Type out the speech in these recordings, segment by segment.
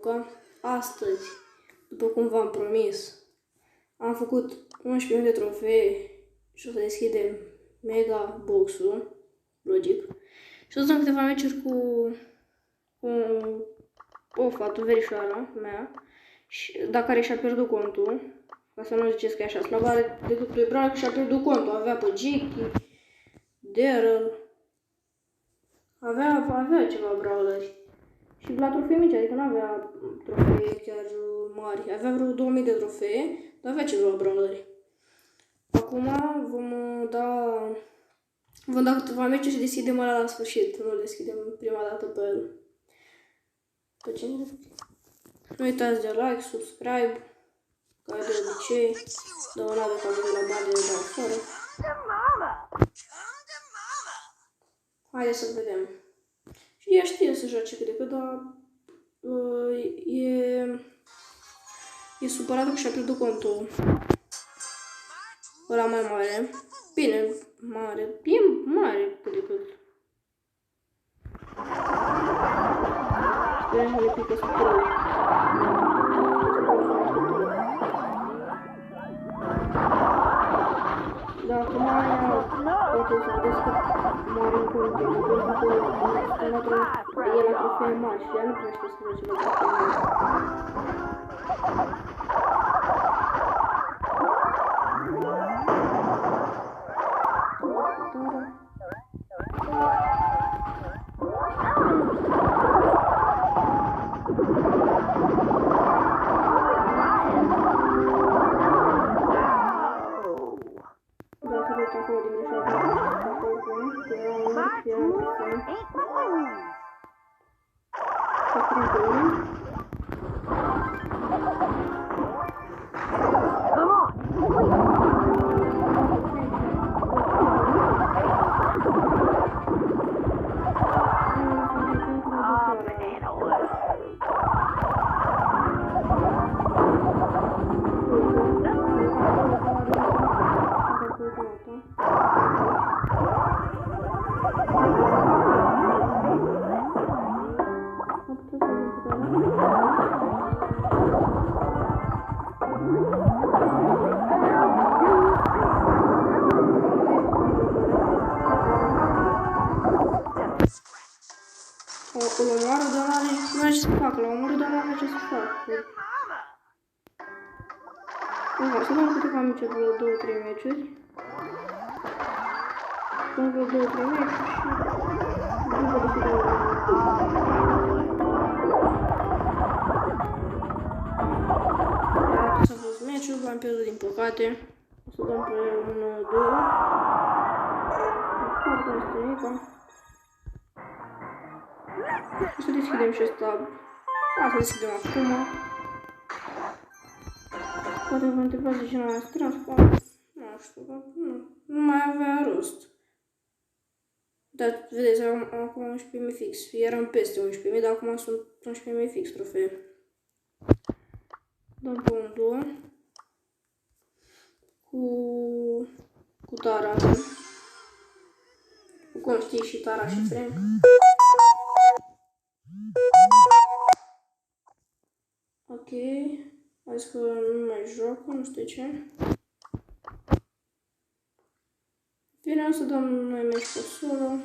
că astăzi, după cum v-am promis, am făcut 11.000 de trofee și o să deschidem mega box-ul, logic. Și o să dăm câteva meciuri cu o fată, verișoara mea, și care și-a pierdut contul, ca să nu ziceți că e așa slabă, decât pe Brawl, că și-a pierdut contul, avea pe Jackie, Daryl, avea ceva brawleri. Și la trofee mici, adică nu avea trofee chiar mari, avea vreo 2000 de trofee, dar avea ceva brawleri. Acum vom da câteva meciuri și deschidem ăla la sfârșit, nu deschidem prima dată pe el. Pe cine? Nu uitați de like, subscribe, ca de obicei, dăunați ca de la bani de afară. Haideți să vedem. Și ea știe să joace cât de cât, dar e supărată că și-a pierdut contul ăla mai mare. Bine, e mare cât de cât. Sperăm că le pică să pro. Da, acum poate să vedeți că moare în continuu, pentru că e la trofee mari și ea nu prea știe să face la trofee mari. Îl omoară, dar nu are ce să facă. L-a omorât, dar nu are ce să facă. Să dăm câteva meciuri, vreo 2-3 meciuri. Dăm vreo 2-3 meciuri și după deschidem. S-a fost meciul, v-am pierdut din păcate. O să dăm pe 1-2. Foarte este mica. O să deschidem și ăsta. Să deschidem acum. Poate vă întrebați de ce n-am tras, nu știu, nu mai avea rost. Dar, vedeți, am acum 11.000 fix. Eram peste 11.000, dar acum sunt 11.000 fix trofee. Dăm pe un duo. Cu Tara. Cu cum știi și Tara și Frank. Ok. Hai că nu mai joacă, nu știu ce. Bine, o să dăm noi meci pe solo.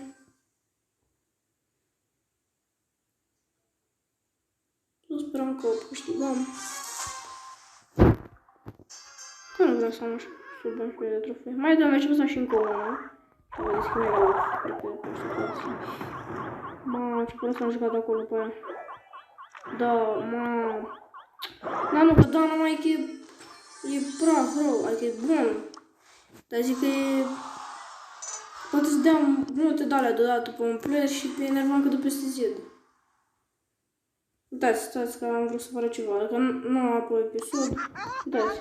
Să sperăm că o câștigăm. Că nu vreau să am sub 11.000 de trofee. Mai dăm meciul ăsta și încă unul. Și vă deschid mega box. Cred că nu știu toți. Mamă, ce pără s-am jucat acolo pe aia. Da, mamă. Da, nu, că Dana mai e praf rău, adică e bun. Dar zic că e... Poate să dea multe de alea deodată pe un player și pe enervant că de peste Z. Uitați, stați că am vrut să fac ceva, adică nu am apoi episod. Uitați,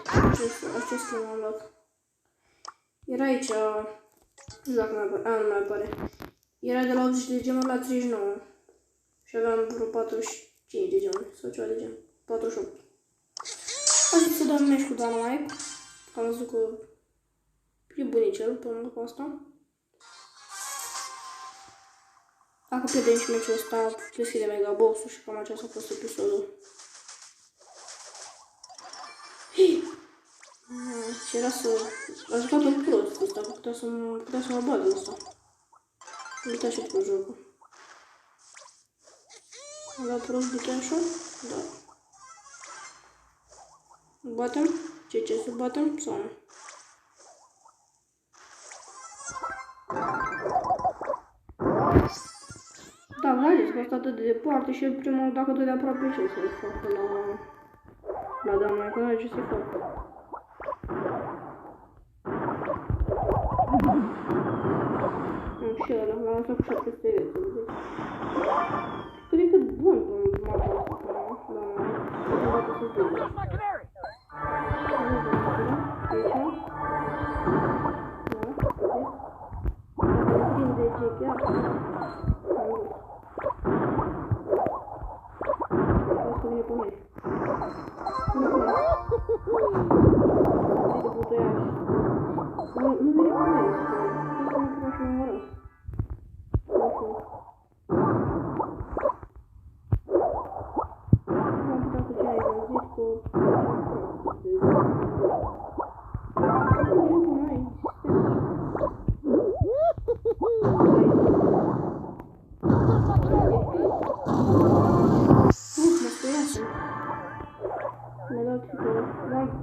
acest skin am luat. Era aici, nu știu dacă nu mai apare. Era de la 80 de gemuri la 39. Și aveam vreo 45 de gemuri, sau ceva de gen. 48. Hai să dăm meci cu Dynamite. Am văzut că e bunicel până cu asta. Dacă pierdem și meciul ăsta, deschidem mega box-ul și cam aceasta a fost episodul. Și era să... A jucat-o prost ăsta, că putea să mă bată ăsta. Uita și cu jocul. A dat prost butonșul? Da. Batem? Ce, să batem sau nu? Da, haideți că asta atât de departe și primul, dacă dă de aproape, ce să-i facă la doamna, că n-are ce să-i facă. Și ăla, l-am lăsat cu 700 vieți, vedeți? Cred că bun pe mapa asta, da, poate să zic. Aici. Da, vedeți? Dacă îl prind de ce chiar, am văzut. Asta vine pe noi. Vine pe noi. Vine de butoiaș. Nu vine pe noi, să nu putem și mă omorăm.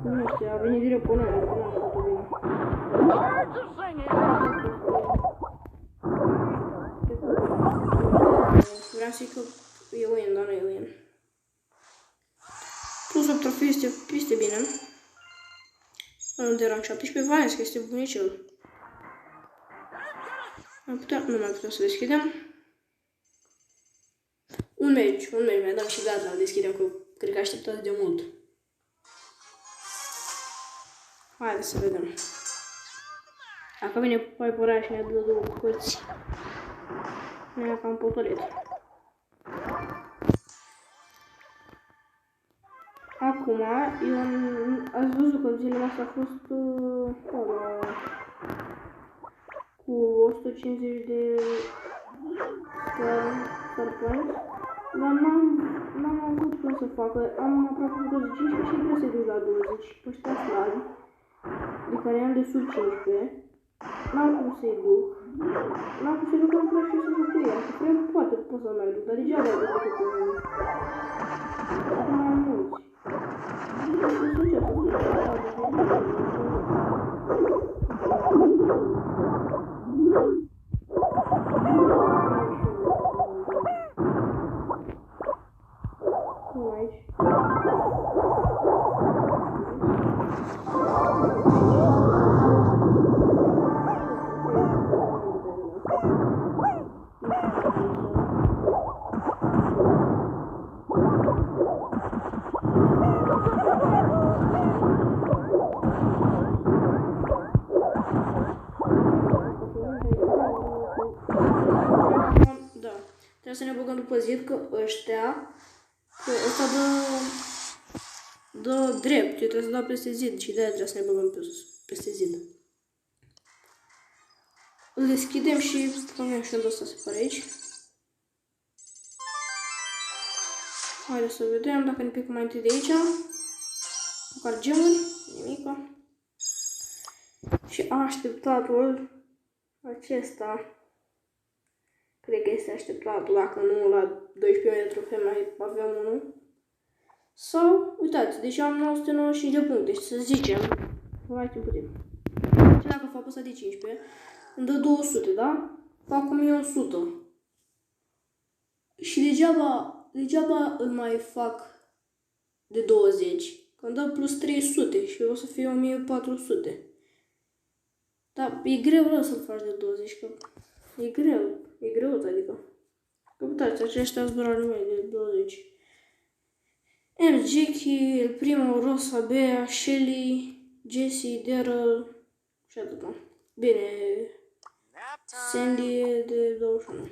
Nu știu, a venit direct pe noi, nu am făcut bine. Vreau să-i că e win, dar nu e win. Plus 8 trofee este bine. De rank 17, Valens, că este bunicel. Nu mai putem să deschidem. Un meci, mai dăm și gata, deschidem, că cred că așteptați de mult. Haideți să vedem. Dacă vine Piper și ne dă două bucăți, ne-a cam potolit. Acum, ați văzut că zilele astea a fost cu 150 de star points, dar n-am avut cum să facă. Am aproape 25 și vreau să-i duc la 20 pe ăștia slabi, de care am de sub 15. N-am cum să-i duc. N-am cum să-i duc, am prea știu să fac cu ea. Că prea poate pot să mai duc, dar degeaba ai duc cu mine. Acum mai am mulți. Aici. Trebuie să ne băgăm după zid, că ăștia, că ăsta dă drept, eu trebuie să dau peste zid și de-aia trebuie să ne băgăm peste zid. Îl deschidem și punem și ăsta să pare aici. Haideți să vedem dacă ne picăm mai întâi de aici. Măcar gemuri, nimica. Și așteptatul acesta, cred că este așteptatul, dacă nu la 12.000 de trofee mai avem unul. Sau, uitați, deși am 995 de puncte, să zicem, mai puțin. Și dacă fac ăsta de 15, îmi dă 200, da? Fac 1100. Și degeaba îl mai fac de 20, că îmi dă plus 300 și o să fie 1400. Dar e greu să-l faci de 20, că e greu, adică. Că uitați, aceștia sunt doar numai de 20. M. Jackie, El Primo, Rosa, Bea, Shelly, Jessie, Daryl și atâta. Bine, Sandy e de 21.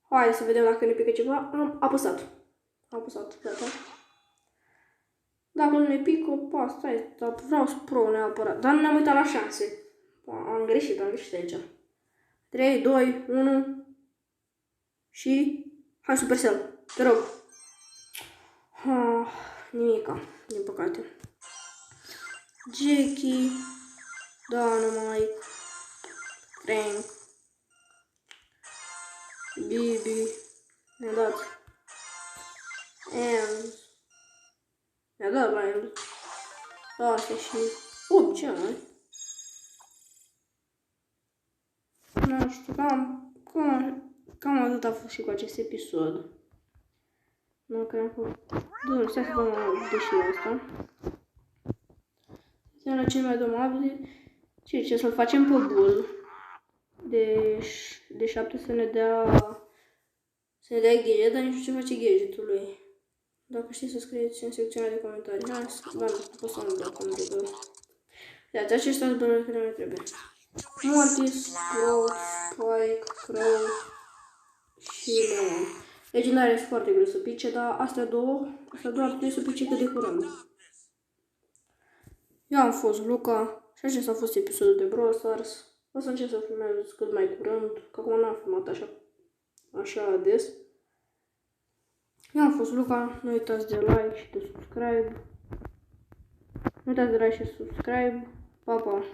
Hai să vedem dacă ne pică ceva. Am apăsat, gata. Dacă nu ne pică, pa, stai, vreau să pro neapărat. Dar nu ne-am uitat la șanse. Am greșit aici. 3, 2, 1 și hai Supercell, te rog. nimica, din păcate. Jackie, Dynamite, Frank, Bibi, mi-a dat Ems, mi-a dat la Ems, astea și... ce mai? Nu știu, cam atât a fost și cu acest episod. Nu, că am făcut... Doar, stai să dăm deși asta. Suntem la cei mai domabili. Ce să-l facem pe Bull. De 7 să ne dea gadget, dar nici nu știu ce face gadgetul lui. Dacă știți să scrieți în secțiunea de comentarii. Hai, da, nu pot să nu dau comentarii. Iată, acestea sunt bănurile care mi trebuie. Mortis, Crow, Spike, Crow și Leon. Legendare este foarte greu să pice, dar astea două ar trebui să pice cât de curând. Eu am fost Luca și acesta a fost episodul de Brawl Stars. O să încerc să filmez cât mai curând, că acum n-am filmat așa des. Eu am fost Luca, nu uitați de like și de subscribe. Nu uitați de like și subscribe. Pa, pa!